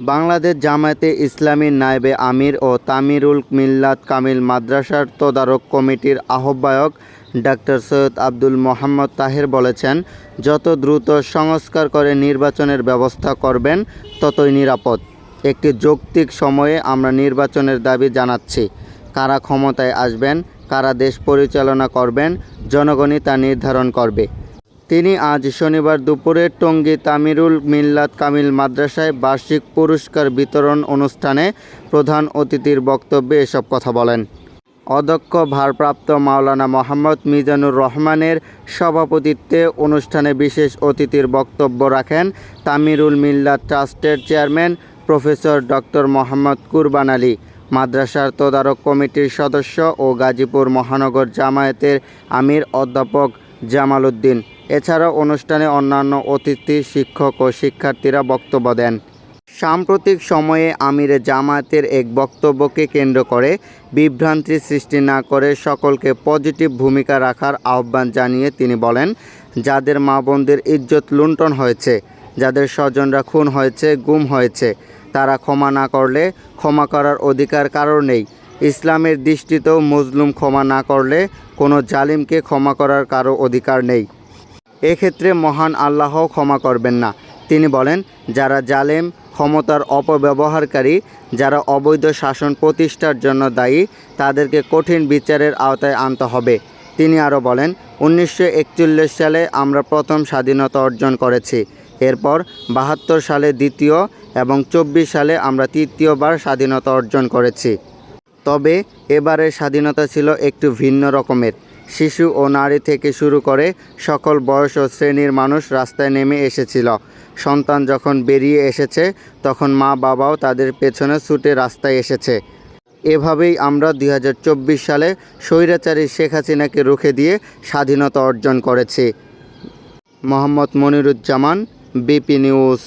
বাংলাদেশ জামায়াতে ইসলামীর নায়েবে আমির ও তামিরুল মিল্লাত কামিল মাদ্রাসার তদারক কমিটির আহ্বায়ক ডাক্তার সৈয়দ আব্দুল মোহাম্মদ তাহের বলেছেন, যত দ্রুত সংস্কার করে নির্বাচনের ব্যবস্থা করবেন ততই নিরাপদ। একটি যৌক্তিক সময়ে আমরা নির্বাচনের দাবি জানাচ্ছি। কারা ক্ষমতায় আসবেন, কারা দেশ পরিচালনা করবেন, জনগণই তা নির্ধারণ করবে। তিনি আজ শনিবার দুপুরে টঙ্গী তামিরুল মিল্লাত কামিল মাদ্রাসায় বার্ষিক পুরস্কার বিতরণ অনুষ্ঠানে প্রধান অতিথির বক্তব্যে এসব কথা বলেন। অধ্যক্ষ ভারপ্রাপ্ত মাওলানা মোহাম্মদ মিজানুর রহমানের সভাপতিত্বে অনুষ্ঠানে বিশেষ অতিথির বক্তব্য রাখেন তামিরুল মিল্লাত ট্রাস্টের চেয়ারম্যান প্রফেসর ডক্টর মোহাম্মদ কুরবান আলী, মাদ্রাসার তদারক কমিটির সদস্য ও গাজীপুর মহানগর জামায়াতের আমির অধ্যাপক জামাল উদ্দিন। এছাড়াও অনুষ্ঠানে অন্যান্য অতিথি, শিক্ষক ও শিক্ষার্থীরা বক্তব্য দেন। সাম্প্রতিক সময়ে আমিরে জামায়াতের এক বক্তব্যকে কেন্দ্র করে বিভ্রান্তি সৃষ্টি না করে সকলকে পজিটিভ ভূমিকা রাখার আহ্বান জানিয়ে তিনি বলেন, যাদের মা বোনদের ইজ্জত লুণ্ঠন হয়েছে, যাদের স্বজনরা খুন হয়েছে, গুম হয়েছে, তারা ক্ষমা না করলে ক্ষমা করার অধিকার কারোর নেই। ইসলামের দৃষ্টিতেও মজলুম ক্ষমা না করলে কোনো জালিমকে ক্ষমা করার কারো অধিকার নেই। এক্ষেত্রে মহান আল্লাহও ক্ষমা করবেন না। তিনি বলেন, যারা জালেম, ক্ষমতার অপব্যবহারকারী, যারা অবৈধ শাসন প্রতিষ্ঠার জন্য দায়ী, তাদেরকে কঠিন বিচারের আওতায় আনতে হবে। তিনি আরও বলেন, 1941 সালে আমরা প্রথম স্বাধীনতা অর্জন করেছি। এরপর 72 সালে দ্বিতীয় এবং 24 সালে আমরা তৃতীয়বার স্বাধীনতা অর্জন করেছি। তবে এবারের স্বাধীনতা ছিল একটু ভিন্ন রকমের। শিশু ও নারী থেকে শুরু করে সকল বয়স ও শ্রেণীর মানুষ রাস্তায় নেমে এসেছিল। সন্তান যখন বেরিয়ে এসেছে, তখন মা বাবাও তাদের পেছনে ছুটে রাস্তায় এসেছে। এভাবেই আমরা 2024 সালে স্বৈরাচারী শেখ হাসিনাকে রুখে দিয়ে স্বাধীনতা অর্জন করেছি। Mohammad Moniruzzaman, BP news.